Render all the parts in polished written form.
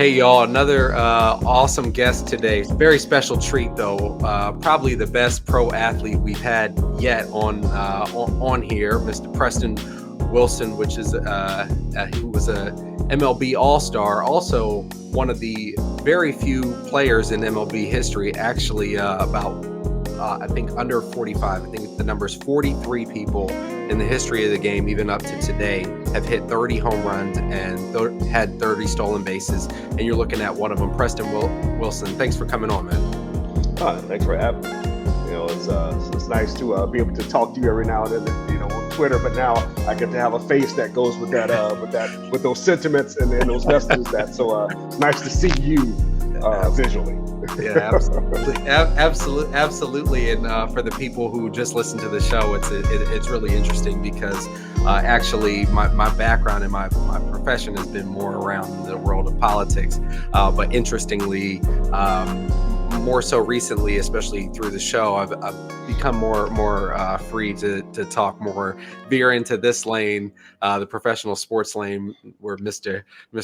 Hey y'all, another awesome guest today. Very special treat though. Probably the best pro athlete we've had yet on here, Mr. Preston Wilson, which is who was a MLB All-Star. Also, one of the very few players in MLB history, actually I think under 45. I think the number is 43 people in the history of the game, even up to today, have hit 30 home runs and had 30 stolen bases. And you're looking at one of them, Preston Wilson. Thanks for coming on, man. Thanks for having me. It's nice to be able to talk to you every now and then, on Twitter. But now I get to have a face that goes with that, with those sentiments and those messages. So it's nice to see you visually. Yeah, absolutely. And for the people who just listen to the show, it's really interesting because actually my background and my profession has been more around the world of politics, but interestingly, more so recently, especially through the show, I've become more free to talk more, veer into this lane, the professional sports lane, where Mr.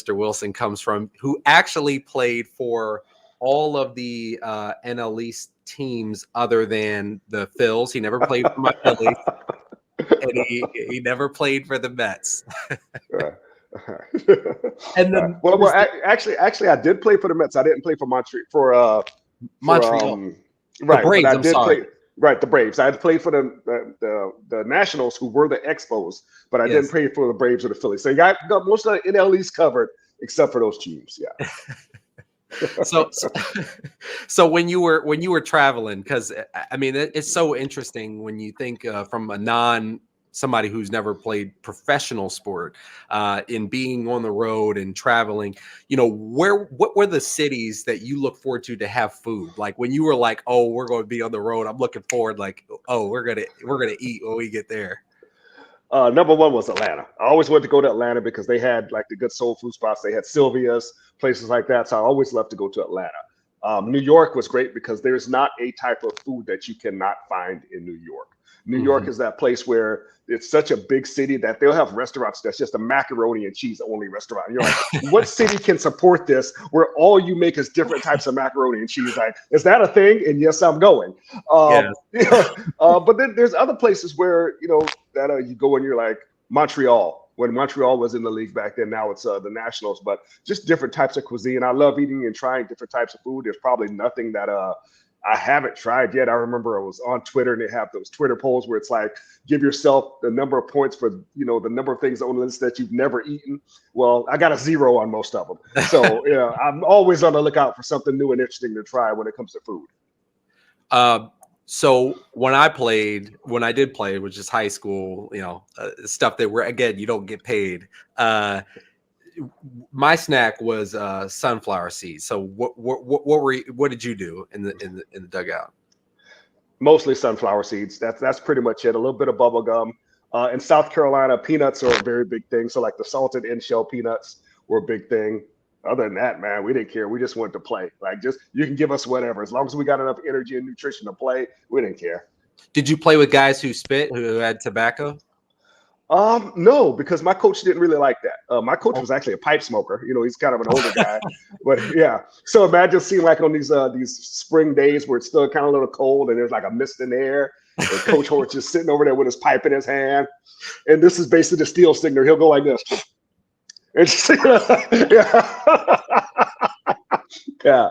Wilson comes from, who actually played for all of the NL East teams other than the Phils. He never played for my Phillies, and he never played for the Mets. And then, actually, I did play for the Mets. I didn't play for Montreal. Right, Braves. I'm sorry. The Braves. I had played for the Nationals, who were the Expos, but I didn't play for the Braves or the Phillies. So you got most of the NL East covered, except for those teams. Yeah. So when you were traveling, because I mean it's so interesting when you think from somebody who's never played professional sport, in being on the road and traveling, what were the cities that you look forward to have food? Like when you were like, oh, we're going to be on the road, I'm looking forward, like, oh, we're gonna eat when we get there. Number one was Atlanta. I always wanted to go to Atlanta because they had like the good soul food spots. They had Sylvia's, places like that. So I always loved to go to Atlanta. New York was great because there's not a type of food that you cannot find in New York. New York is that place where it's such a big city that they'll have restaurants that's just a macaroni and cheese only restaurant. And you're like, what city can support this where all you make is different types of macaroni and cheese? Like, is that a thing? And yes, I'm going. But then there's other places where, that you go and you're like Montreal. When Montreal was in the league back then, now it's the Nationals, but just different types of cuisine. I love eating and trying different types of food. There's probably nothing that I haven't tried yet. I remember I was on Twitter and they have those Twitter polls where it's like, give yourself the number of points for, the number of things on the list that you've never eaten. Well, I got a 0 on most of them. So, I'm always on the lookout for something new and interesting to try when it comes to food. So when I did play, which is high school, stuff that again, you don't get paid. My snack was sunflower seeds. So what did you do in the dugout? Mostly sunflower seeds. That's pretty much it. A little bit of bubble gum. In South Carolina, peanuts are a very big thing. So like the salted in-shell peanuts were a big thing. Other than that, man, we didn't care. We just wanted to play. Like, just you can give us whatever. As long as we got enough energy and nutrition to play, we didn't care. Did you play with guys who spit, who had tobacco? No, because my coach didn't really like that. My coach was actually a pipe smoker. He's kind of an older guy. But yeah. So imagine seeing like on these spring days where it's still kind of a little cold and there's like a mist in the air. And Coach Hortz just sitting over there with his pipe in his hand. And this is basically the steel singer. He'll go like this. And just, yeah.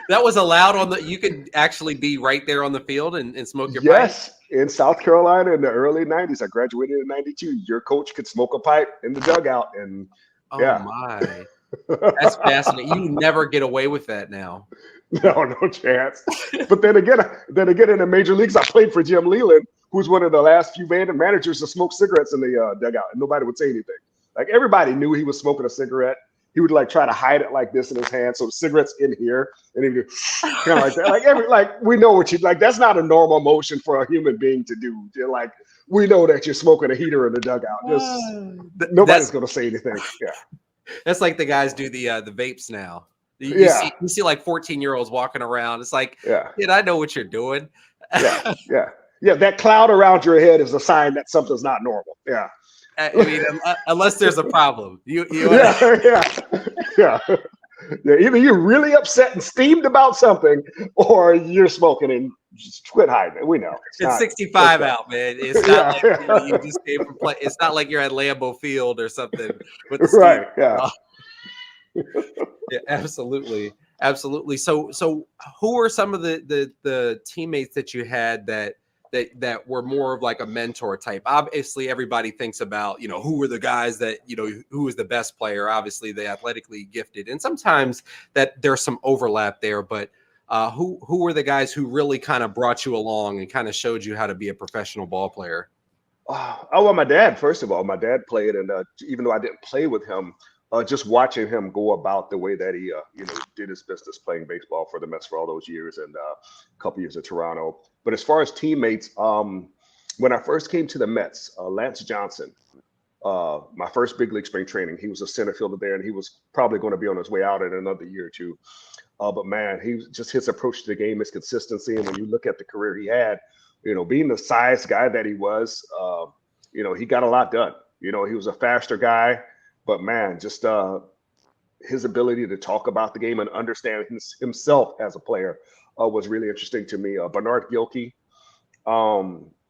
That was allowed you could actually be right there on the field and smoke your pipe? Yes, in South Carolina in the early 90s. I graduated in 92. Your coach could smoke a pipe in the dugout. And my. That's fascinating. You never get away with that now. No chance. But then again in the major leagues, I played for Jim Leland, who's one of the last few managers to smoke cigarettes in the dugout, and nobody would say anything. Like everybody knew he was smoking a cigarette. He would like try to hide it like this in his hand, so the cigarette's in here, and he would kind of like that. Like we know what you like. That's not a normal motion for a human being to do. You're like, we know that you're smoking a heater in the dugout. Nobody's going to say anything. Yeah, that's like the guys do the vapes now. You see like 14-year-olds walking around. It's like, kid, I know what you're doing. Yeah. That cloud around your head is a sign that something's not normal. Yeah. I mean, unless there's a problem, you yeah. Either you're really upset and steamed about something, or you're smoking and just quit hiding. We know it's 65 out, man. It's not like you yeah. just came from play. It's not like you're at Lambeau Field or something with the Right. Yeah. Yeah, absolutely, absolutely. So who are some of the teammates that you had that were more of like a mentor type? Obviously, everybody thinks about, who were the guys that, who was the best player, obviously the athletically gifted, and sometimes that there's some overlap there, but who were the guys who really kind of brought you along and kind of showed you how to be a professional ball player? Well, my dad, first of all, my dad played, and even though I didn't play with him, just watching him go about the way that he, did his business playing baseball for the Mets for all those years, and a couple years at Toronto. But as far as teammates, when I first came to the Mets, Lance Johnson, my first big league spring training, he was a center fielder there, and he was probably going to be on his way out in another year or two. But man, his approach to the game, his consistency, and when you look at the career he had, being the size guy that he was, he got a lot done. He was a faster guy. But man, just his ability to talk about the game and understand himself as a player was really interesting to me. Bernard Gilkey,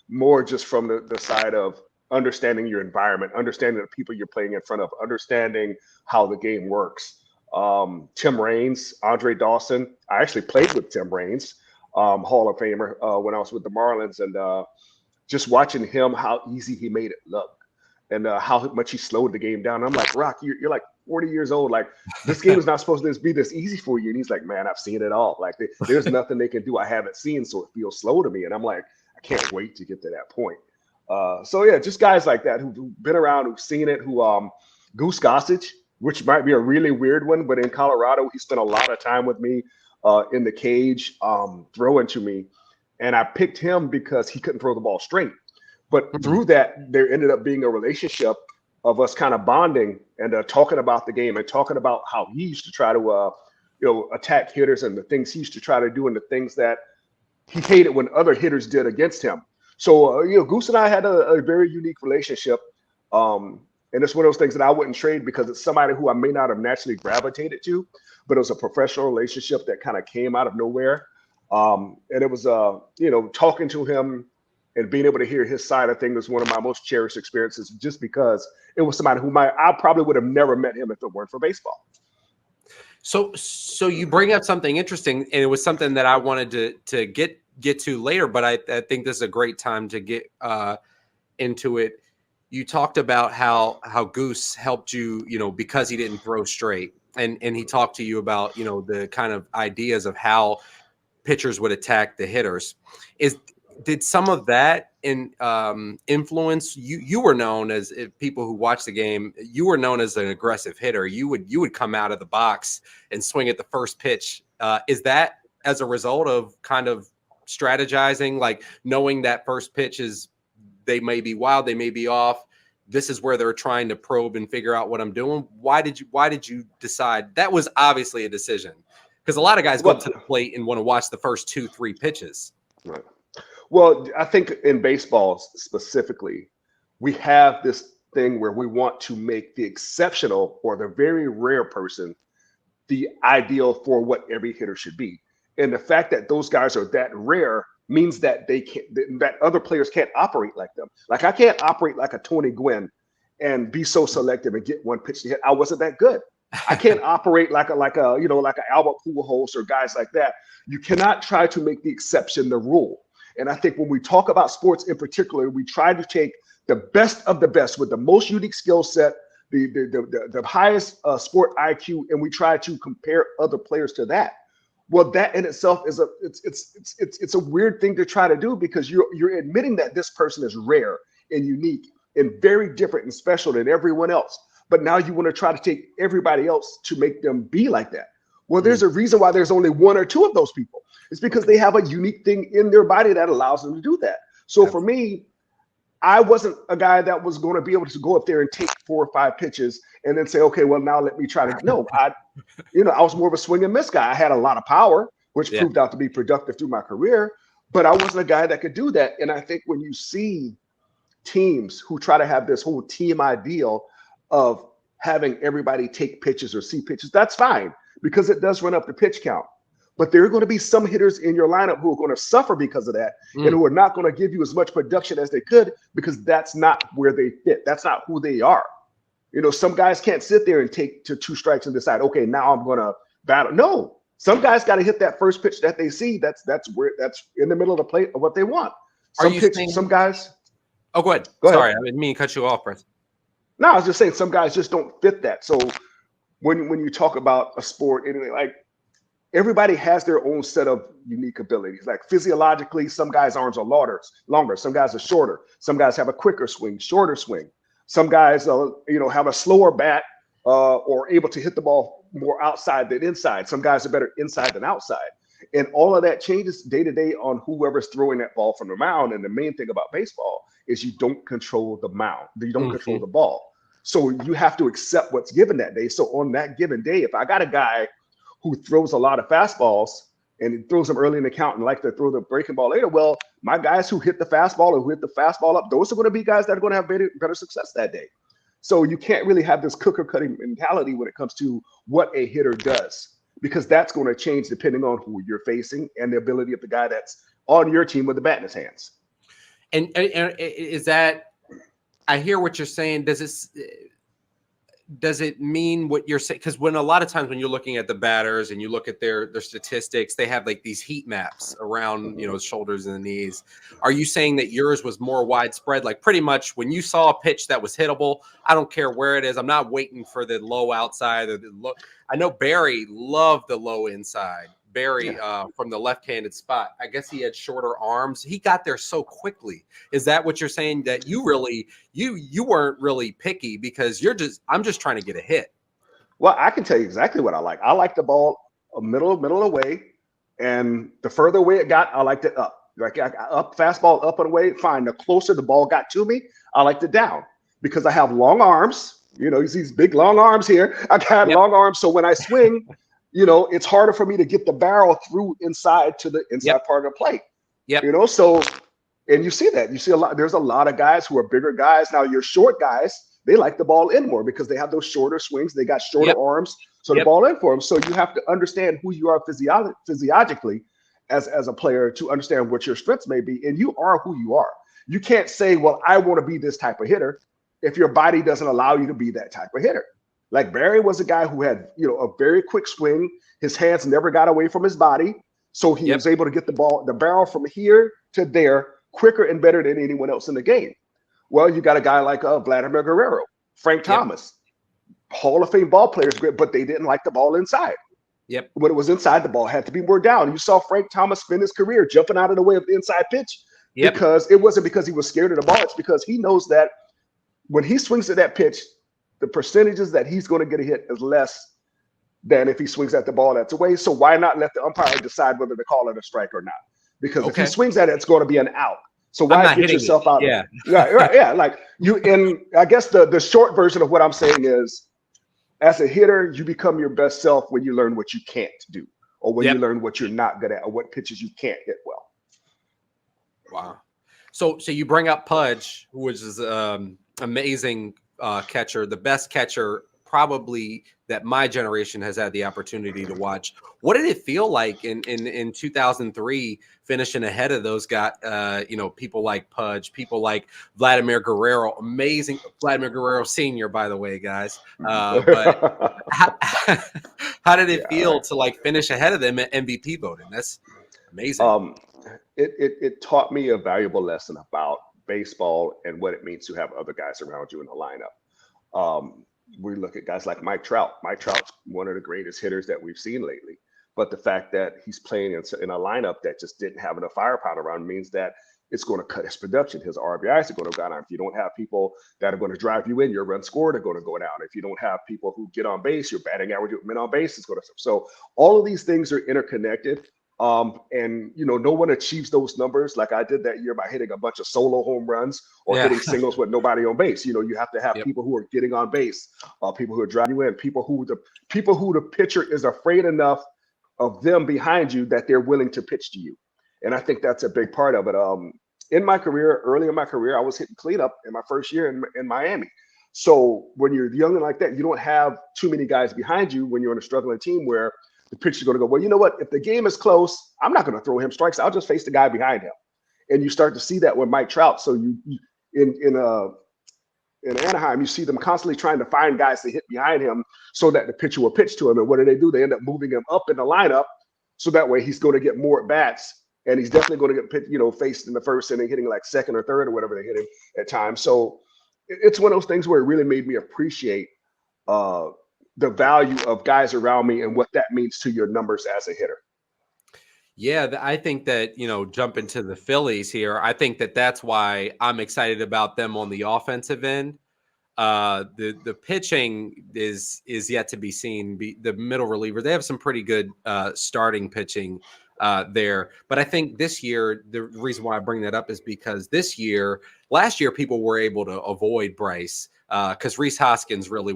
more just from the side of understanding your environment, understanding the people you're playing in front of, understanding how the game works. Tim Raines, Andre Dawson. I actually played with Tim Raines, Hall of Famer, when I was with the Marlins, and just watching him, how easy he made it look. And how much he slowed the game down. I'm like, Rock, you're like 40 years old. Like, this game is not supposed to be this easy for you. And he's like, man, I've seen it all. Like, there's nothing they can do I haven't seen, so it feels slow to me. And I'm like, I can't wait to get to that point. So yeah, just guys like that who've been around, who've seen it. Goose Gossage, which might be a really weird one, but in Colorado, he spent a lot of time with me in the cage, throwing to me, and I picked him because he couldn't throw the ball straight. But through that, there ended up being a relationship of us kind of bonding and talking about the game and talking about how he used to try to, attack hitters and the things he used to try to do and the things that he hated when other hitters did against him. So, Goose and I had a very unique relationship. And it's one of those things that I wouldn't trade because it's somebody who I may not have naturally gravitated to, but it was a professional relationship that kind of came out of nowhere. And it was, talking to him and being able to hear his side of things was one of my most cherished experiences, just because it was somebody who I probably would have never met him if it weren't for baseball. So you bring up something interesting, and it was something that I wanted to get to later, but I think this is a great time to get into it. You talked about how Goose helped you, because he didn't throw straight, and he talked to you about, the kind of ideas of how pitchers would attack the hitters. Did some of that influence you? You were known as, if people who watch the game, you were known as an aggressive hitter. You would come out of the box and swing at the first pitch. Is that as a result of kind of strategizing, like knowing that first pitch they may be wild, they may be off. This is where they're trying to probe and figure out what I'm doing. Why did you decide? That was obviously a decision, because a lot of guys go up to the plate and want to watch the first 2-3 pitches. Right. Well, I think in baseball specifically, we have this thing where we want to make the exceptional or the very rare person the ideal for what every hitter should be. And the fact that those guys are that rare means that that other players can't operate like them. Like, I can't operate like a Tony Gwynn and be so selective and get one pitch to hit. I wasn't that good. I can't operate like a Albert Pujols or guys like that. You cannot try to make the exception the rule. And I think when we talk about sports in particular, we try to take the best of the best with the most unique skill set, the highest sport IQ, and we try to compare other players to that. Well, that in itself is it's a weird thing to try to do, because you're admitting that this person is rare and unique and very different and special than everyone else. But now you want to try to take everybody else to make them be like that. Well, there's a reason why there's only one or two of those people. It's because they have a unique thing in their body that allows them to do that. So for me, I wasn't a guy that was going to be able to go up there and take 4 or 5 pitches and then say, okay, well, now let me try to. No, I was more of a swing and miss guy. I had a lot of power, which proved out to be productive through my career, but I wasn't a guy that could do that. And I think when you see teams who try to have this whole team ideal of having everybody take pitches or see pitches. That's fine because it does run up the pitch count. But there are going to be some hitters in your lineup who are going to suffer because of that and who are not going to give you as much production as they could because that's not where they fit. That's not who they are. You know, some guys can't sit there and take to 2 strikes and decide, okay, now I'm going to battle. No, some guys got to hit that first pitch that they see. That's in the middle of the plate of what they want. Some guys. Oh, go ahead. Go Sorry, ahead. I didn't mean to cut you off, Preston. No, I was just saying some guys just don't fit that. So when you talk about a sport, anyway, like everybody has their own set of unique abilities. Like physiologically, some guys' arms are longer. Some guys are shorter. Some guys have a quicker swing, shorter swing. Some guys, have a slower bat or able to hit the ball more outside than inside. Some guys are better inside than outside. And all of that changes day to day on whoever's throwing that ball from the mound. And the main thing about baseball is you don't control the mound. You don't control the ball. So you have to accept what's given that day. So on that given day, if I got a guy who throws a lot of fastballs and he throws them early in the count and like to throw the breaking ball later, well, my guys who hit the fastball or who hit the fastball up, those are going to be guys that are going to have better success that day. So you can't really have this cooker cutting mentality when it comes to what a hitter does, because that's going to change depending on who you're facing and the ability of the guy that's on your team with the bat in his hands. And is that, I hear what you're saying. Does it mean what you're saying? Because when a lot of times when you're looking at the batters and you look at their statistics, they have like these heat maps around, shoulders and the knees. Are you saying that yours was more widespread? Like pretty much when you saw a pitch that was hittable, I don't care where it is. I'm not waiting for the low outside or the low. I know Barry loved the low inside. Barry from the left-handed spot. I guess he had shorter arms. He got there so quickly. Is that what you're saying, that you really you weren't really picky because I'm just trying to get a hit? Well, I can tell you exactly what I like. I like the ball middle away, and the further away it got, I liked it up. Like up fastball up and away, fine. The closer the ball got to me, I liked it down because I have long arms. You see these big long arms here. I got long arms, so when I swing. It's harder for me to get the barrel through inside to the inside part of the plate. So, and you see that. You see there's a lot of guys who are bigger guys. Now, your short guys, they like the ball in more because they have those shorter swings. They got shorter arms, so the ball in for them. So you have to understand who you are physiologically as a player to understand what your strengths may be. And you are who you are. You can't say, well, I want to be this type of hitter if your body doesn't allow you to be that type of hitter. Like Barry was a guy who had, a very quick swing. His hands never got away from his body. So he was able to get the barrel from here to there quicker and better than anyone else in the game. Well, you got a guy like Vladimir Guerrero, Frank Thomas, Hall of Fame ball players, great, but they didn't like the ball inside. When it was inside, the ball had to be more down. You saw Frank Thomas spend his career jumping out of the way of the inside pitch because it wasn't because he was scared of the ball. It's because he knows that when he swings at that pitch, the percentages that he's going to get a hit is less than if he swings at the ball that's away. So why not let the umpire decide whether to call it a strike or not? Because if he swings at it, it's going to be an out. So why get yourself out? Right. Like and I guess the short version of what I'm saying is, as a hitter, you become your best self when you learn what you can't do, or when you learn what you're not good at, or what pitches you can't hit well. Wow. So you bring up Pudge, which is amazing. Catcher, the best catcher probably that my generation has had the opportunity to watch. What did it feel like in 2003 finishing ahead of those guys? People like Pudge, people like Vladimir Guerrero, amazing Vladimir Guerrero Sr., by the way, guys. But how did it feel to finish ahead of them at MVP voting? That's amazing. It taught me a valuable lesson about baseball and what it means to have other guys around you in the lineup. We look at guys like Mike Trout. Mike Trout's one of the greatest hitters that we've seen lately. But the fact that he's playing in a lineup that just didn't have enough firepower around means that it's going to cut his production. His RBIs are going to go down. If you don't have people that are going to drive you in, your run scored are going to go down. If you don't have people who get on base, your batting average with men on base is going to. So all of these things are interconnected. And no one achieves those numbers like I did that year by hitting a bunch of solo home runs or hitting singles with nobody on base. You have to have people who are getting on base, people who are driving you in, people who the pitcher is afraid enough of them behind you that they're willing to pitch to you. And I think that's a big part of it. in my career, early in my career, I was hitting cleanup in my first year in Miami. So when you're young and like that, you don't have too many guys behind you when you're on a struggling team where the pitcher's going to go, well, you know what? If the game is close, I'm not going to throw him strikes. I'll just face the guy behind him. And you start to see that with Mike Trout. So in Anaheim, you see them constantly trying to find guys to hit behind him so that the pitcher will pitch to him. And what do? They end up moving him up in the lineup so that way he's going to get more at bats. And he's definitely going to get faced in the first inning, hitting like second or third or whatever they hit him at times. So it's one of those things where it really made me appreciate the value of guys around me and what that means to your numbers as a hitter. Yeah, I think that, jumping to the Phillies here, I think that that's why I'm excited about them on the offensive end. The pitching is yet to be seen. The middle reliever, they have some pretty good starting pitching there. But I think this year, the reason why I bring that up is because last year, people were able to avoid Bryce because Rhys Hoskins really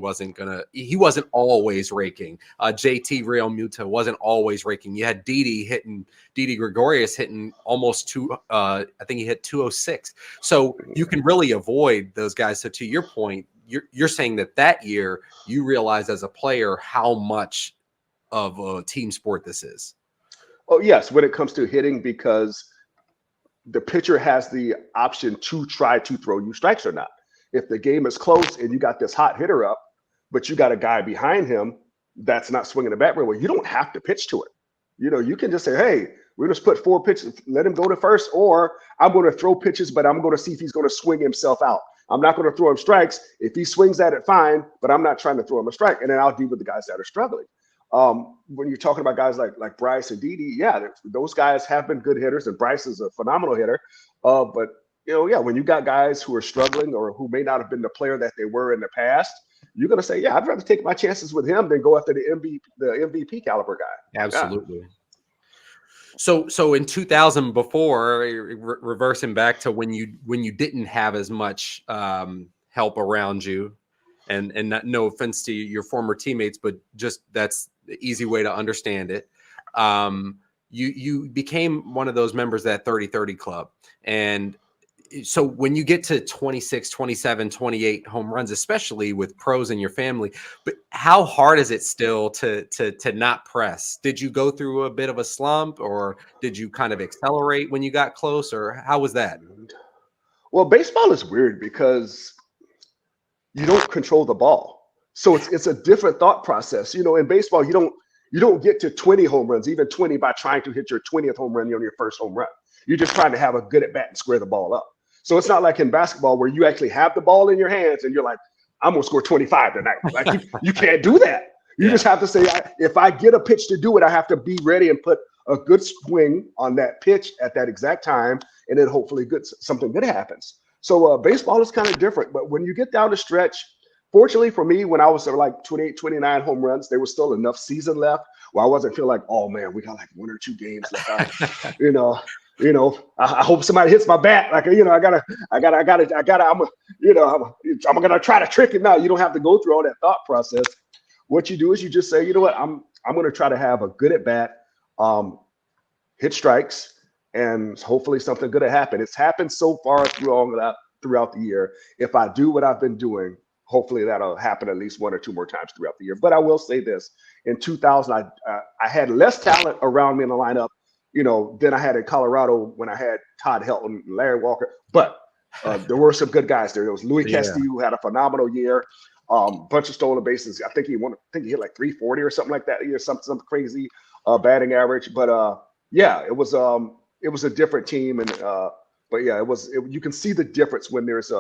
he wasn't always raking. JT Realmuto wasn't always raking. You had Didi Gregorius hitting almost I think he hit 206. So you can really avoid those guys. So to your point, you're saying that year you realized as a player how much of a team sport this is. Oh, yes, when it comes to hitting, because the pitcher has the option to try to throw you strikes or not. If the game is close and you got this hot hitter up, but you got a guy behind him that's not swinging the bat very well, you don't have to pitch to it. You can just say, hey, we're just put 4 pitches, let him go to first, or I'm going to throw pitches, but I'm going to see if he's going to swing himself out. I'm not going to throw him strikes. If he swings at it, fine, but I'm not trying to throw him a strike. And then I'll deal with the guys that are struggling. When you're talking about guys like Bryce and Didi, yeah, those guys have been good hitters, and Bryce is a phenomenal hitter. But when you got guys who are struggling or who may not have been the player that they were in the past, you're going to say, yeah, I'd rather take my chances with him than go after the MVP caliber guy. Absolutely. Yeah. So in 2000, before reversing back to when you didn't have as much help around you, and no offense to your former teammates, but just that's the easy way to understand it. You became one of those members of that 30-30 club. And so when you get to 26, 27, 28 home runs, especially with pros in your family, but how hard is it still to not press? Did you go through a bit of a slump, or did you kind of accelerate when you got close, or how was that? Well, baseball is weird because you don't control the ball. So it's a different thought process. In baseball, you don't get to 20 home runs, even 20, by trying to hit your 20th home run on your first home run. You're just trying to have a good at bat and square the ball up. So it's not like in basketball where you actually have the ball in your hands and you're like, I'm going to score 25 tonight. Like you can't do that. You just have to say, if I get a pitch to do it, I have to be ready and put a good swing on that pitch at that exact time. And then hopefully something good happens. So baseball is kind of different. But when you get down the stretch, fortunately for me, when I was like 28, 29 home runs, there was still enough season left where I wasn't feeling like, oh man, we got like 1 or 2 games left. I hope somebody hits my bat. Like, I'm gonna try to trick it. Now you don't have to go through all that thought process. What you do is you just say, you know what, I'm gonna try to have a good at bat, hit strikes, and hopefully something good will happen. It's happened so far throughout the year. If I do what I've been doing, hopefully that'll happen at least 1 or 2 more times throughout the year. But I will say this: in 2000, I had less talent around me in the lineup, than I had in Colorado when I had Todd Helton and Larry Walker. But there were some good guys there. There was Louis Castillo, who had a phenomenal year, bunch of stolen bases. I think he hit like 340 or something like that year, something crazy batting average. But it was a different team, and you can see the difference when there's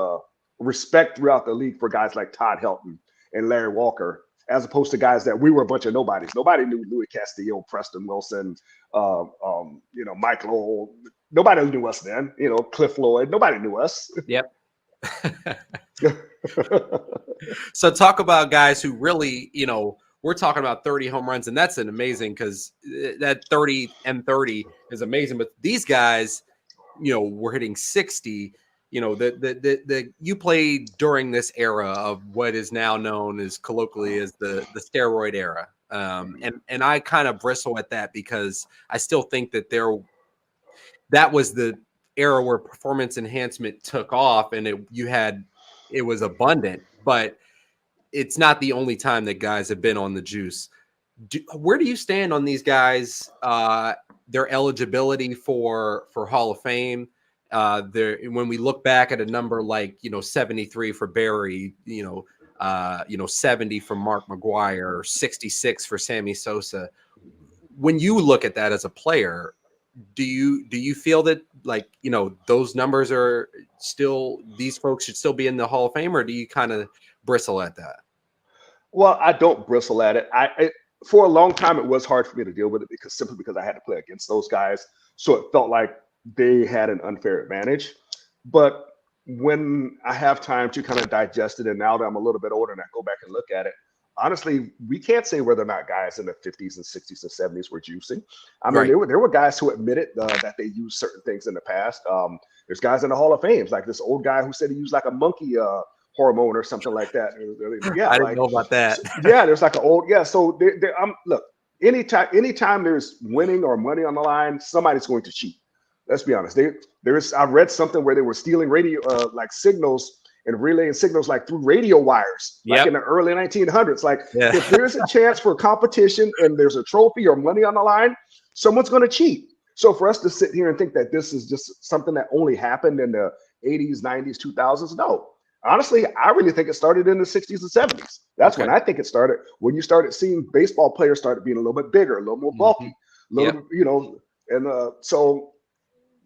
respect throughout the league for guys like Todd Helton and Larry Walker, as opposed to guys that we were a bunch of nobodies. Nobody knew Louis Castillo, Preston Wilson, Mike Lowell. Nobody knew us then. Cliff Lloyd. Nobody knew us. Yep. So talk about guys who really, we're talking about 30 home runs, and that's an amazing, because that 30 and 30 is amazing. But these guys, were hitting 60. You played during this era of what is now known as colloquially as the steroid era. And I kind of bristle at that, because I still think that that was the era where performance enhancement took off and it was abundant, but it's not the only time that guys have been on the juice. Where do you stand on these guys, their eligibility for Hall of Fame? When we look back at a number like 73 for Barry, 70 for Mark McGwire, or 66 for Sammy Sosa. When you look at that as a player, do you feel that those numbers are still, these folks should still be in the Hall of Fame, or do you kind of bristle at that? Well, I don't bristle at it. For a long time, it was hard for me to deal with it simply because I had to play against those guys. So it felt like they had an unfair advantage. But when I have time to kind of digest it, and now that I'm a little bit older and I go back and look at it, honestly, we can't say whether or not guys in the 50s and 60s and 70s were juicing. I mean, Right. there were guys who admitted that they used certain things in the past. There's guys in the Hall of Fame, like this old guy who said he used like a monkey hormone or something like that. Yeah, I didn't know about that. yeah, there's like an old, yeah. So look, anytime there's winning or money on the line, somebody's going to cheat. Let's be honest. I read something where they were stealing radio like signals and relaying signals like through radio wires, like in the early 1900s. Like if there's a chance for competition and there's a trophy or money on the line, someone's going to cheat. So for us to sit here and think that this is just something that only happened in the 80s, 90s, 2000s, no. Honestly, I really think it started in the 60s and 70s. That's when I think it started, when you started seeing baseball players started being a little bit bigger, a little more bulky, and so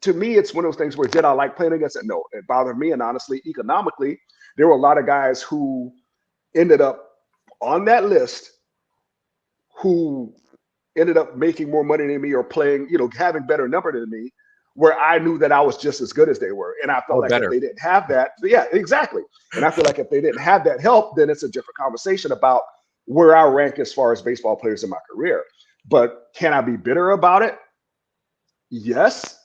to me, it's one of those things where did I like playing against it? No, it bothered me. And honestly, economically, there were a lot of guys who ended up on that list who ended up making more money than me or playing, having better number than me, where I knew that I was just as good as they were. And I felt like if they didn't have that, yeah, exactly. And I feel like if they didn't have that help, then it's a different conversation about where I rank as far as baseball players in my career. But can I be bitter about it? Yes.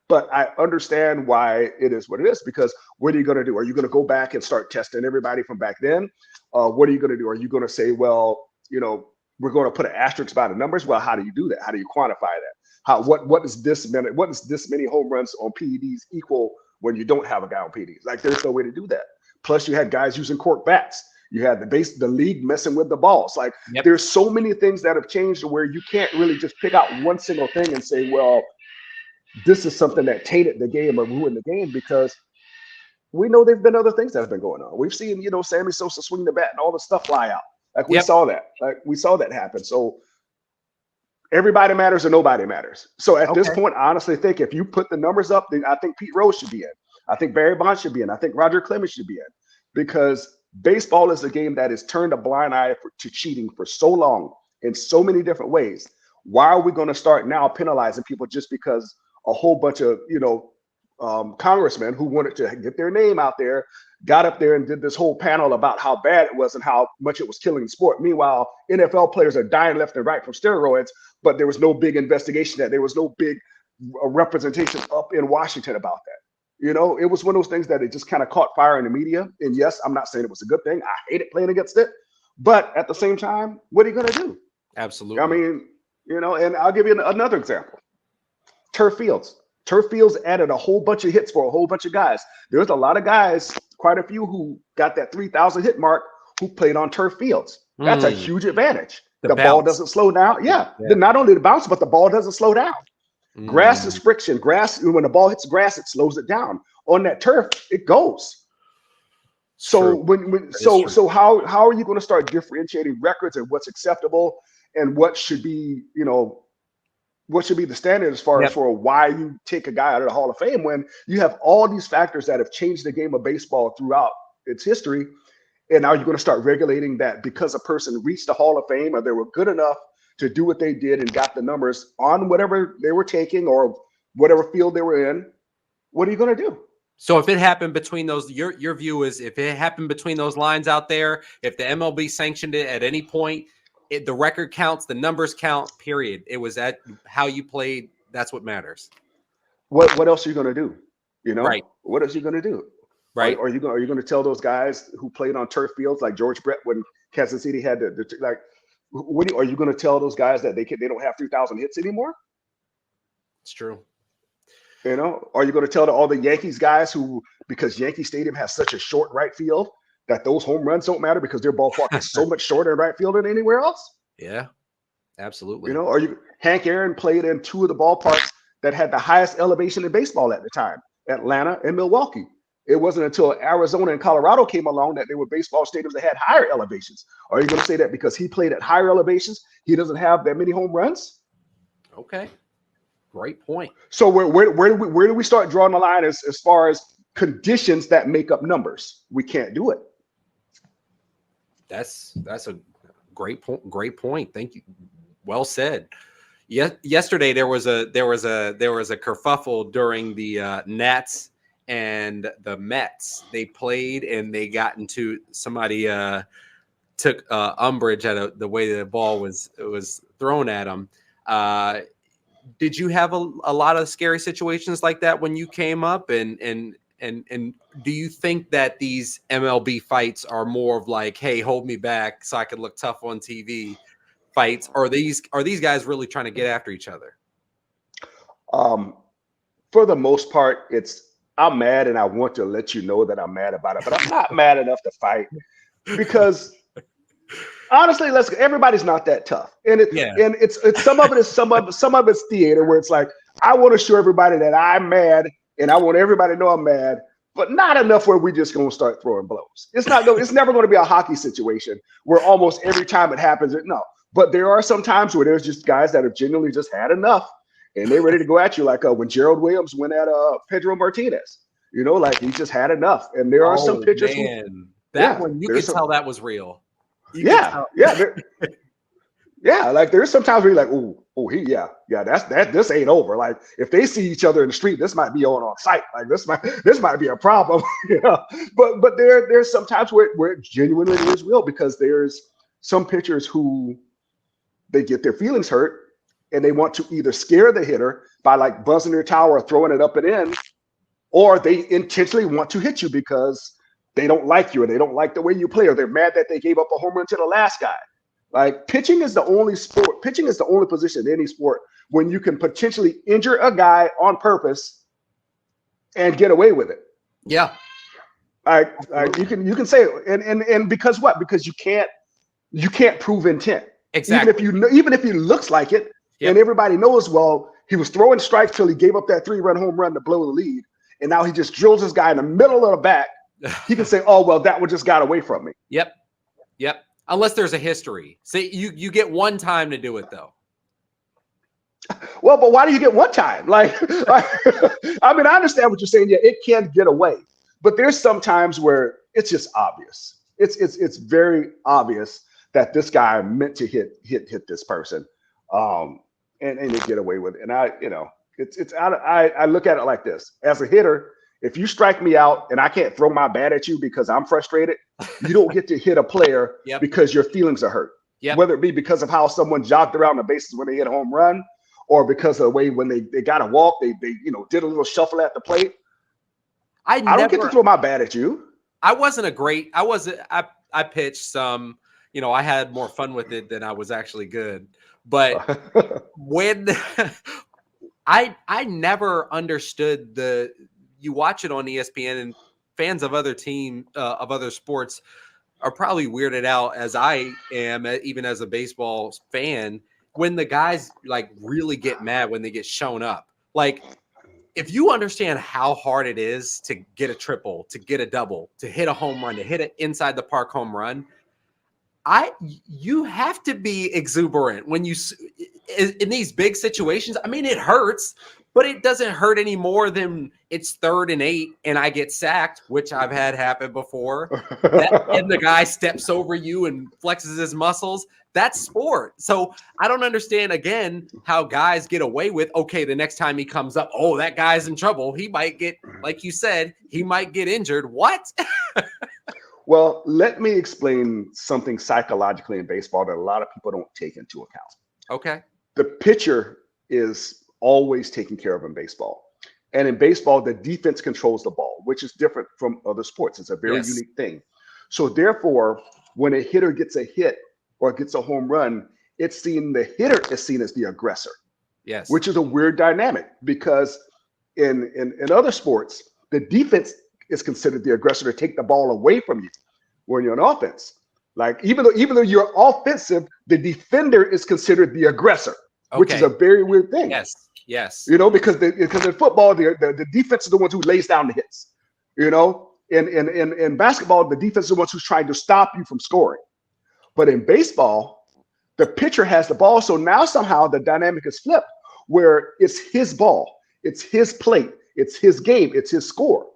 But I understand why it is what it is, because what are you going to do? Are you going to go back and start testing everybody from back then? What are you going to do? Are you going to say, well, we're going to put an asterisk by the numbers? Well, how do you do that? How do you quantify that? What is this many home runs on PEDs equal when you don't have a guy on PEDs? Like, there's no way to do that. Plus, you had guys using cork bats. You had the league messing with the balls. Like, there's so many things that have changed to where you can't really just pick out one single thing and say, well, this is something that tainted the game or ruined the game, because we know there've been other things that have been going on. We've seen, Sammy Sosa swing the bat and all the stuff fly out. Like we saw that. Like we saw that happen. So everybody matters or nobody matters. So at this point, I honestly think if you put the numbers up, then I think Pete Rose should be in. I think Barry Bonds should be in. I think Roger Clemens should be in, because baseball is a game that has turned a blind eye to cheating for so long in so many different ways. Why are we going to start now penalizing people just because a whole bunch of, congressmen who wanted to get their name out there got up there and did this whole panel about how bad it was and how much it was killing the sport? Meanwhile, NFL players are dying left and right from steroids, but there was no big investigation that there was no big representation up in Washington about that. It was one of those things that it just kind of caught fire in the media. And yes, I'm not saying it was a good thing. I hated playing against it. But at the same time, what are you going to do? Absolutely. I mean, and I'll give you another example. Turf fields. Turf fields added a whole bunch of hits for a whole bunch of guys. There's a lot of guys, quite a few, who got that 3,000 hit mark who played on turf fields. That's a huge advantage. The ball doesn't slow down. Yeah. Not only the bounce, but the ball doesn't slow down. Grass is friction. Grass, when the ball hits grass, it slows it down. On that turf, it goes. So so how are you going to start differentiating records and what's acceptable and what should be, what should be the standard as far as for why you take a guy out of the Hall of Fame, when you have all these factors that have changed the game of baseball throughout its history? And now you're going to start regulating that because a person reached the Hall of Fame or they were good enough to do what they did and got the numbers on whatever they were taking or whatever field they were in. What are you going to do? So if it happened between those, your view is if it happened between those lines out there, if the MLB sanctioned it at any point, the record counts, the numbers count, period. It was at how you played. That's what matters. What else are you going to do? Right. What else are you going to do? Right. Are you going to tell those guys who played on turf fields like George Brett when Kansas City had are you going to tell those guys that they don't have 3,000 hits anymore? It's true. You know, are you going to tell all the Yankees guys who, because Yankee Stadium has such a short right field, that those home runs don't matter because their ballpark is so much shorter in right field than anywhere else? Yeah, You absolutely. know, are you Hank Aaron played in two of the ballparks that had the highest elevation in baseball at the time, Atlanta and Milwaukee. It wasn't until Arizona and Colorado came along that there were baseball stadiums that had higher elevations. Are you going to say that because he played at higher elevations, he doesn't have that many home runs? Okay, great point. So where do we start drawing the line as far as conditions that make up numbers? We can't do it. That's a great point. Great point. Thank you. Well said. Yesterday there was a kerfuffle during the Nats and the Mets. They played and they got into somebody took umbrage at the way the ball was thrown at them. Did you have a lot of scary situations like that when you came up? And do you think that these MLB fights are more of like, hey, hold me back so I can look tough on TV fights? Or are these guys really trying to get after each other? For the most part, I'm mad and I want to let you know that I'm mad about it, but I'm not mad enough to fight because honestly, everybody's not that tough. And it's some of it's theater where it's like, I want to show everybody that I'm mad and I want everybody to know I'm mad, but not enough where we just going to start throwing blows. It's never going to be a hockey situation where almost every time it happens, no. But there are some times where there's just guys that have genuinely just had enough and they're ready to go at you. Like when Gerald Williams went at Pedro Martinez, you know, like he just had enough. And there are some pitchers one you could tell that was real. Yeah. Like there's sometimes where you're like, this ain't over. Like if they see each other in the street, this might be on site. Like this might be a problem, you know. But there's sometimes where it genuinely is real because there's some pitchers who they get their feelings hurt and they want to either scare the hitter by like buzzing their towel or throwing it up and in, or they intentionally want to hit you because they don't like you or they don't like the way you play, or they're mad that they gave up a home run to the last guy. Like pitching is the only position in any sport when you can potentially injure a guy on purpose and get away with it. Yeah. You can say it. And because what? Because you can't prove intent. Exactly. Even if he looks like it, and everybody knows, well, he was throwing strikes till he gave up that 3-run home run to blow the lead, and now he just drills this guy in the middle of the back. He can say, "Oh, well, that one just got away from me." Yep. Unless there's a history. See, you get one time to do it though. Well, but why do you get one time? Like I mean, I understand what you're saying. Yeah, it can get away, but there's some times where it's just obvious. It's very obvious that this guy meant to hit this person, and they get away with it. And I look at it like this: as a hitter, if you strike me out and I can't throw my bat at you because I'm frustrated, you don't get to hit a player because your feelings are hurt. Whether it be because of how someone jogged around the bases when they hit a home run, or because of the way when they got a walk, they did a little shuffle at the plate. I don't get to throw my bat at you. I pitched some, I had more fun with it than I was actually good. But when I never understood you watch it on ESPN and fans of other sports are probably weirded out as I am, even as a baseball fan, when the guys like really get mad when they get shown up. Like, if you understand how hard it is to get a triple, to get a double, to hit a home run, to hit an inside the park home run, you have to be exuberant when in these big situations. I mean, it hurts, but it doesn't hurt any more than it's 3rd and 8 and I get sacked, which I've had happen before. And the guy steps over you and flexes his muscles. That's sport. So I don't understand, again, how guys get away with, okay, the next time he comes up, oh, that guy's in trouble. He might get, like you said, he might get injured. What? Well, let me explain something psychologically in baseball that a lot of people don't take into account. Okay. The pitcher is always taken care of in baseball. And in baseball, the defense controls the ball, which is different from other sports. It's a very unique thing. So therefore, when a hitter gets a hit or gets a home run, the hitter is seen as the aggressor. Yes. Which is a weird dynamic because in other sports, the defense is considered the aggressor to take the ball away from you when you're on offense. Like even though you're offensive, the defender is considered the aggressor, which is a very weird thing. Yes. Because in football, the defense is the ones who lays down the hits. In basketball, the defense is the ones who's trying to stop you from scoring. But in baseball, the pitcher has the ball. So now somehow the dynamic is flipped, where it's his ball, it's his plate, it's his game, it's his score.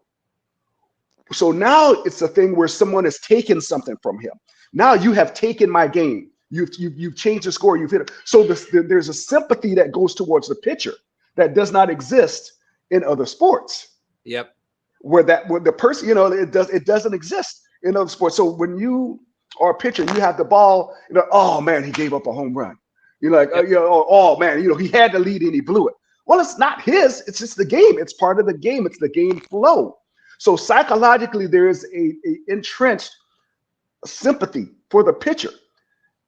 So now it's a thing where someone has taken something from him. Now you have taken my game. You've changed the score. You've hit it. So there's a sympathy that goes towards the pitcher that does not exist in other sports. Yep. Where the person, it doesn't exist in other sports. So when you are a pitcher, you have the ball. Oh man, he gave up a home run. You're like, yep. Oh man, he had the lead and he blew it. Well, it's not his. It's just the game. It's part of the game. It's the game flow. So psychologically, there is a entrenched sympathy for the pitcher.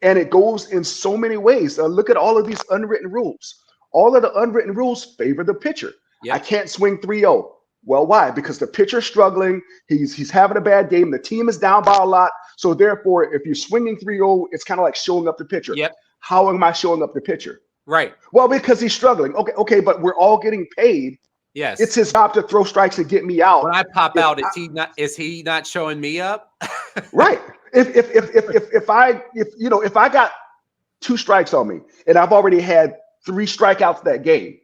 And it goes in so many ways. Look at all of these unwritten rules. All of the unwritten rules favor the pitcher. Yep. I can't swing 3-0. Well, why? Because the pitcher's struggling. He's having a bad game. The team is down by a lot. So therefore, if you're swinging 3-0, it's kind of like showing up the pitcher. Yep. How am I showing up the pitcher? Right. Well, because he's struggling. Okay, but we're all getting paid. Yes. It's his job to throw strikes and get me out. When I pop out, is he not showing me up? Right. If I got 2 strikes on me and I've already had 3 strikeouts that game,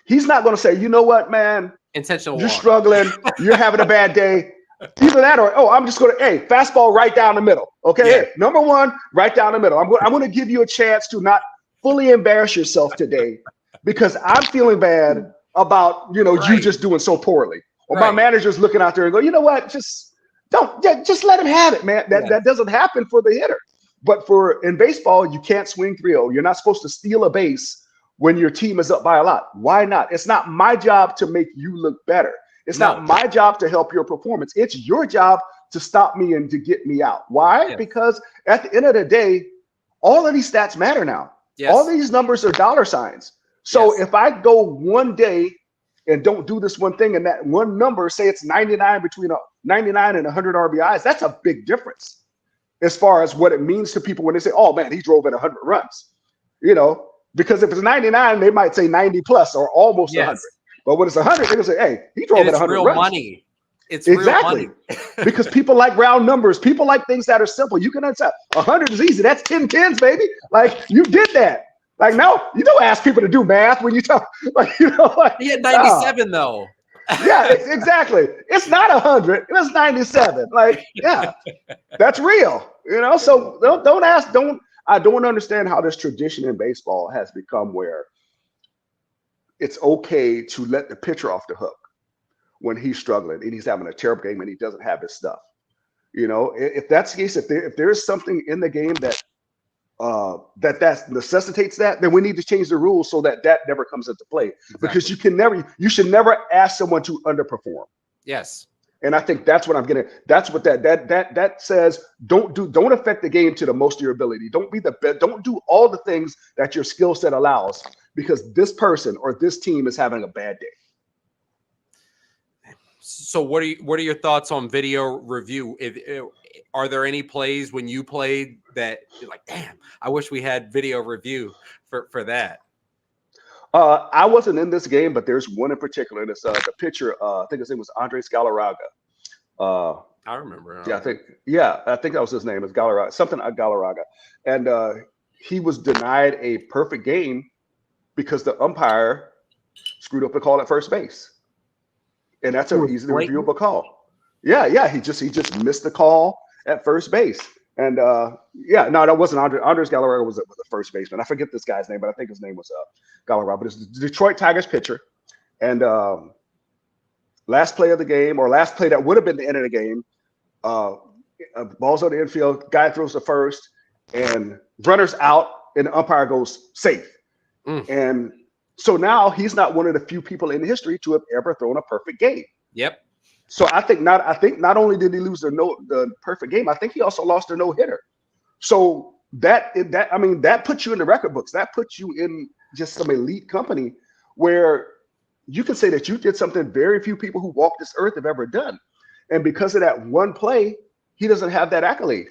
he's not going to say, you know what, man, intentional. You're struggling. You're having a bad day. Either that or, I'm just going to, fastball right down the middle. Okay. Yeah. Hey, number 1, right down the middle. I'm going to give you a chance to not fully embarrass yourself today because I'm feeling bad about, you just doing so poorly. Or my manager's looking out there and go, you know what, just let him have it, man. That doesn't happen for the hitter. But in baseball, you can't swing 3-0. You're not supposed to steal a base when your team is up by a lot. Why not? It's not my job to make you look better. It's not my job to help your performance. It's your job to stop me and to get me out. Why? Because at the end of the day, all of these stats matter now. Yes. All these numbers are dollar signs. So if I go one day and don't do this one thing and that one number, say it's 99 between 99 and 100 RBIs, that's a big difference as far as what it means to people when they say, oh man, he drove in 100 runs, because if it's 99, they might say 90 plus or almost 100. But when it's 100, they're going to say, hey, he drove in 100 real runs. Money. It's exactly. Real money. Because people like round numbers. People like things that are simple. You can understand 100 is easy. That's 10 tens, baby. Like you did that. Like, no, you don't ask people to do math when you talk. He had 97 though. Yeah, exactly. It's not 100. It was 97. Like, yeah, that's real. So don't ask. I don't understand how this tradition in baseball has become where it's okay to let the pitcher off the hook when he's struggling and he's having a terrible game and he doesn't have his stuff. If that's the case, if there is something in the game that necessitates that, then we need to change the rules so that never comes into play. Exactly. Because you should never ask someone to underperform. Yes. And I think that's what I'm getting. That's what that says. Don't affect the game to the most of your ability. Don't be the best. Don't do all the things that your skill set allows because this person or this team is having a bad day. So what are your thoughts on video review? Are there any plays when you played that you're like, damn, I wish we had video review for that? I wasn't in this game, but there's one in particular. And it's the pitcher. I think his name was Andres Galarraga. I remember. Yeah, I think that was his name. It's Galarraga, something Galarraga, and he was denied a perfect game because the umpire screwed up the call at first base, and that's an easily reviewable call. Yeah, he just missed the call at first base. And no, that wasn't Andres Galarraga was the first baseman. I forget this guy's name, but I think his name was Galarraga. But it's the Detroit Tigers pitcher. And last play of the game, or last play that would have been the end of the game, ball's on the infield, guy throws the first, and runner's out, and the umpire goes safe. And so now he's not one of the few people in history to have ever thrown a perfect game. Yep. So I think not only did he lose the perfect game, I think he also lost a no-hitter. So that puts you in the record books. That puts you in just some elite company where you can say that you did something very few people who walk this earth have ever done. And because of that one play, he doesn't have that accolade.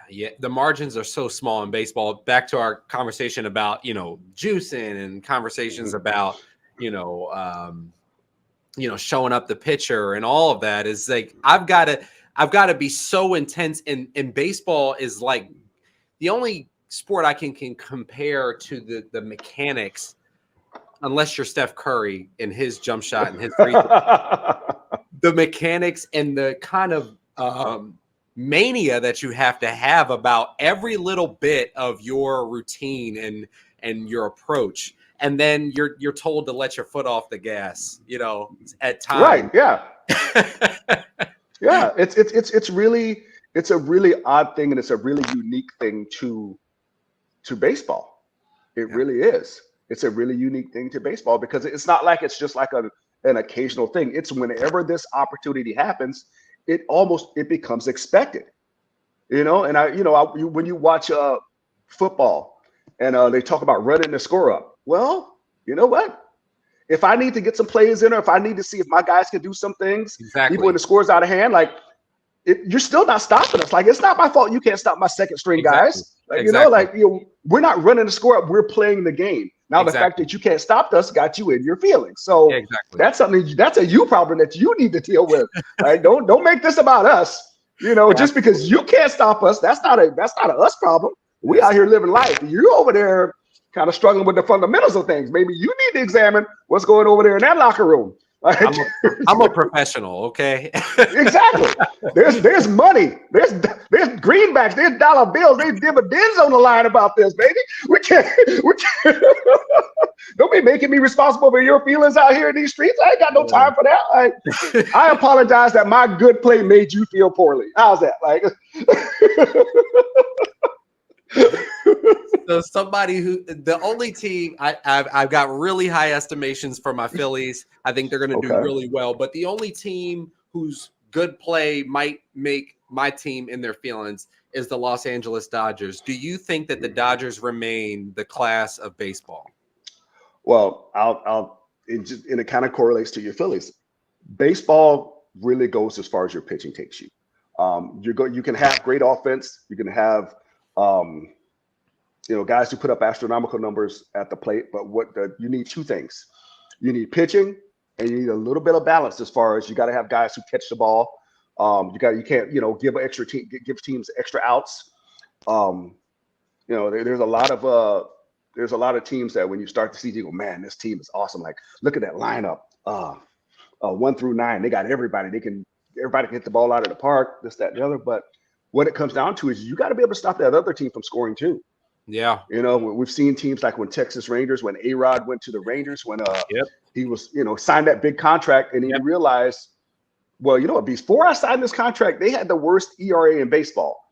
Yeah, the margins are so small in baseball. Back to our conversation about, juicing and conversations about, showing up the pitcher and all of that is like, I've got to be so intense. And baseball is like the only sport I can compare to the mechanics, unless you're Steph Curry and his jump shot and his free throw. The mechanics and the kind of mania that you have to have about every little bit of your routine and your approach. And then you're told to let your foot off the gas, at times. Right. Yeah. Yeah. It's a really odd thing. And it's a really unique thing to baseball. It really is. It's a really unique thing to baseball because it's not like it's just like an occasional thing. It's whenever this opportunity happens, it becomes expected, and when you watch football and they talk about running the score up. Well, you know what? If I need to get some plays in, or if I need to see if my guys can do some things, even when the score's out of hand, like you're still not stopping us. Like, it's not my fault you can't stop my second string guys. Like, we're not running the score up. We're playing the game. Now, the fact that you can't stop us got you in your feelings. So that's a you problem that you need to deal with. Right? Don't make this about us. Just because you can't stop us, that's not a us problem. We out here living life. You're over there kind of struggling with the fundamentals of things. Maybe you need to examine what's going over there in that locker room. I'm a professional, okay? Exactly. There's money. There's greenbacks. There's dollar bills. There's dividends on the line about this, baby. We can't. Don't be making me responsible for your feelings out here in these streets. I ain't got no time for that. I apologize that my good play made you feel poorly. How's that? Like. So somebody the only team I've got really high estimations for my Phillies. I think they're going to do really well. But the only team whose good play might make my team in their feelings is the Los Angeles Dodgers. Do you think that the Dodgers remain the class of baseball? Well, it kind of correlates to your Phillies. Baseball really goes as far as your pitching takes you. You can have great offense. You can have guys who put up astronomical numbers at the plate, but you need two things. You need pitching, and you need a little bit of balance as far as you got to have guys who catch the ball. You can't give teams extra outs. There's a lot of teams that when you start to see, you go, man, this team is awesome. Like, look at that lineup. 1 through 9, they got everybody. Everybody can hit the ball out of the park, this, that, and the other. But what it comes down to is you got to be able to stop that other team from scoring too. Yeah. We've seen teams like when Texas Rangers, when A-Rod went to the Rangers, when he was, signed that big contract, and he realized, well, before I signed this contract, they had the worst ERA in baseball.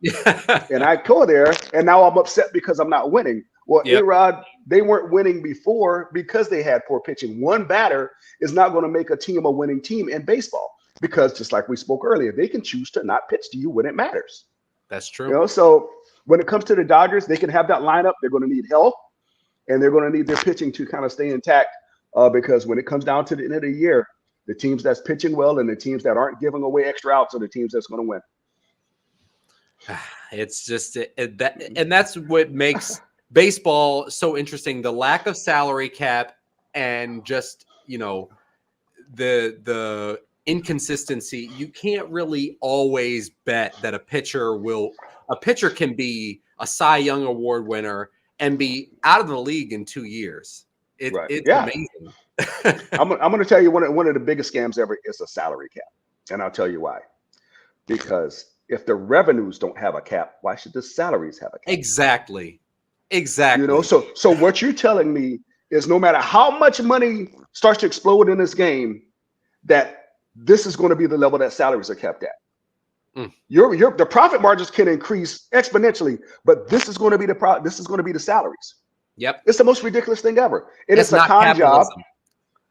And I go there, and now I'm upset because I'm not winning. Well, A-Rod, they weren't winning before because they had poor pitching. One batter is not going to make a team a winning team in baseball, because just like we spoke earlier, they can choose to not pitch to you when it matters. That's true. So when it comes to the Dodgers, they can have that lineup. They're going to need help, and they're going to need their pitching to kind of stay intact, because when it comes down to the end of the year, the teams that's pitching well and the teams that aren't giving away extra outs are the teams that's going to win. It's just and that's what makes baseball so interesting. The lack of salary cap and just, the inconsistency. You can't really always bet that a pitcher can be a Cy Young Award winner and be out of the league in 2 years. It's amazing. I'm going to tell you one of the biggest scams ever is a salary cap. And I'll tell you why. Because if the revenues don't have a cap, why should the salaries have a cap? Exactly. So what you're telling me is no matter how much money starts to explode in this game, that this is going to be the level that salaries are kept at. The profit margins can increase exponentially, but this is going to be the salaries. Yep. It's the most ridiculous thing ever. It's a con job.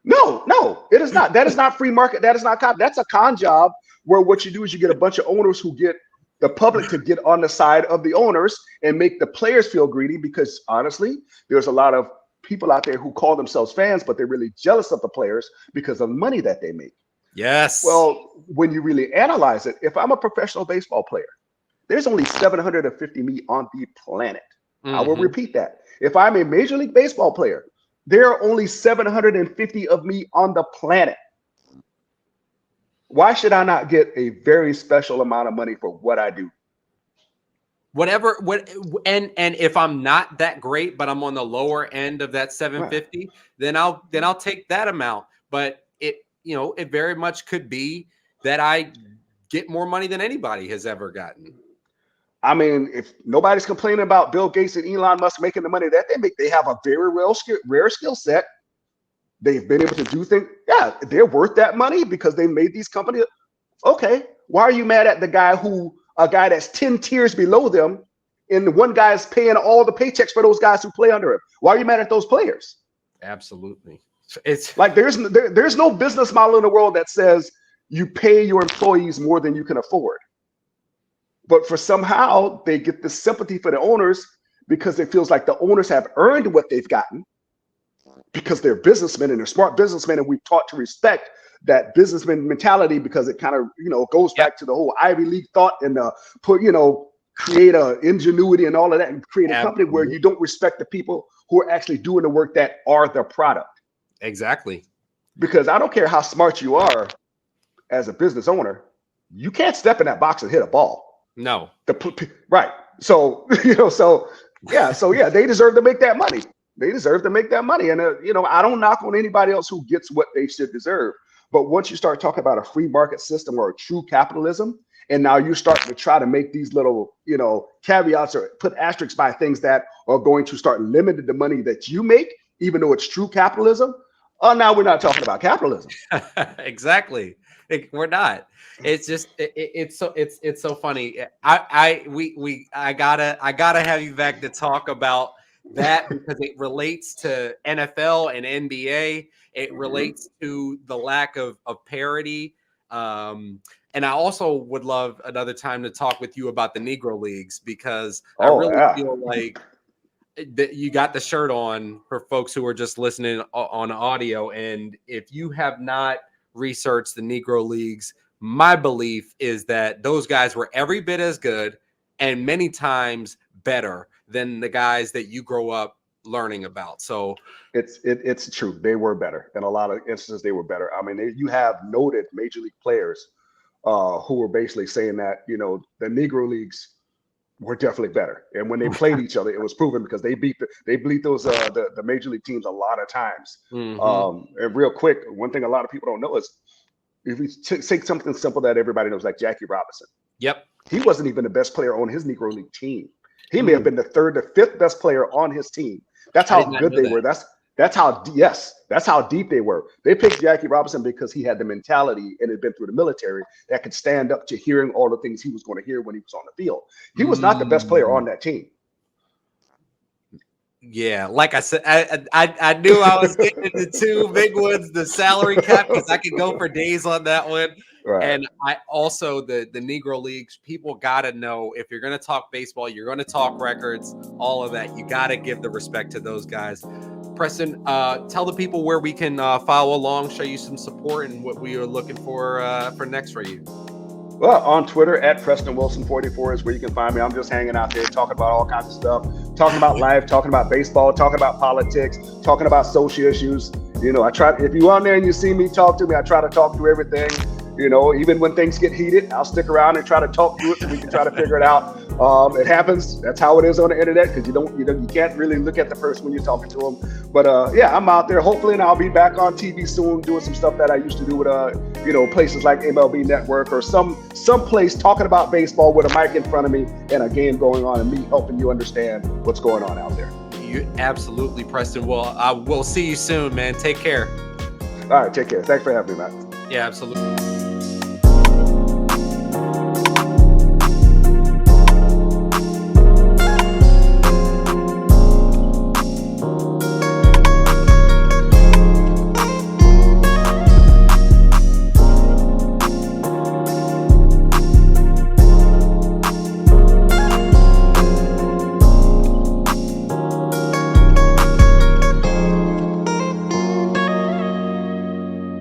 No, it is not. That is not free market. That is not that's a con job where what you do is you get a bunch of owners who get the public to get on the side of the owners and make the players feel greedy, because honestly, there's a lot of people out there who call themselves fans, but they're really jealous of the players because of the money that they make. Yes. Well, when you really analyze it, if I'm a professional baseball player, there's only 750 me on the planet. I will repeat that. If I'm a Major League Baseball player, there are only 750 of me on the planet. Why should I not get a very special amount of money for what I do? And if I'm not that great, but I'm on the lower end of that 750, then I'll take that amount. But it very much could be that I get more money than anybody has ever gotten. I mean, if nobody's complaining about Bill Gates and Elon Musk making the money that they make, they have a very rare skill set. They've been able to do things. Yeah, they're worth that money because they made these companies. Okay, why are you mad at a guy that's 10 tiers below them, and the one guy is paying all the paychecks for those guys who play under him? Why are you mad at those players? Absolutely. It's like there's no business model in the world that says you pay your employees more than you can afford. But for somehow they get the sympathy for the owners because it feels like the owners have earned what they've gotten because they're businessmen and they're smart businessmen, and we've taught to respect that businessman mentality because it kind of goes back to the whole Ivy League thought and create a ingenuity and all of that and create a company where you don't respect the people who are actually doing the work that are the product. Exactly. Because I don't care how smart you are as a business owner, you can't step in that box and hit a ball. No. Right. So, they deserve to make that money. They deserve to make that money. And, I don't knock on anybody else who gets what they should deserve. But once you start talking about a free market system or a true capitalism, and now you start to try to make these little, caveats or put asterisks by things that are going to start limiting the money that you make, even though it's true capitalism. Now we're not talking about capitalism. Exactly. We're not. It's just it's so funny. I gotta have you back to talk about that because it relates to NFL and NBA. It relates to the lack of parity. And I also would love another time to talk with you about the Negro Leagues because I really feel like that you got the shirt on for folks who are just listening on audio. And if you have not researched the Negro Leagues, my belief is that those guys were every bit as good and many times better than the guys that you grow up learning about. So it's true. They were better. In a lot of instances, they were better. I mean, you have noted major league players who were basically saying that, the Negro Leagues were definitely better. And when they played each other, it was proven because they beat those the major league teams a lot of times. And real quick, one thing a lot of people don't know is if we take something simple that everybody knows, like Jackie Robinson. Yep. He wasn't even the best player on his Negro League team. He may have been the third or fifth best player on his team. That's how good they were. That's how deep they were. They picked Jackie Robinson because he had the mentality and had been through the military that could stand up to hearing all the things he was going to hear when he was on the field. He was not the best player on that team. Yeah, like I said, I knew I was getting into two big ones, the salary cap, because I could go for days on that one. Right. And I also the Negro Leagues, people got to know if you're going to talk baseball, you're going to talk records, all of that. You got to give the respect to those guys. Preston, tell the people where we can follow along, show you some support, and what we are looking for next for you. Well, on Twitter at Preston Wilson 44 is where you can find me. I'm just hanging out there talking about all kinds of stuff, talking about life, talking about baseball, talking about politics, talking about social issues. I try. If you're on there and you see me, talk to me. I try to talk through everything. Even when things get heated, I'll stick around and try to talk through it so we can try to figure it out. It happens. That's how it is on the internet because you can't really look at the person when you're talking to them. But I'm out there. Hopefully, and I'll be back on TV soon doing some stuff that I used to do with places like MLB Network or some place talking about baseball with a mic in front of me and a game going on and me helping you understand what's going on out there. You absolutely, Preston. Well, I will see you soon, man. Take care. All right, take care. Thanks for having me, Matt. Yeah, absolutely.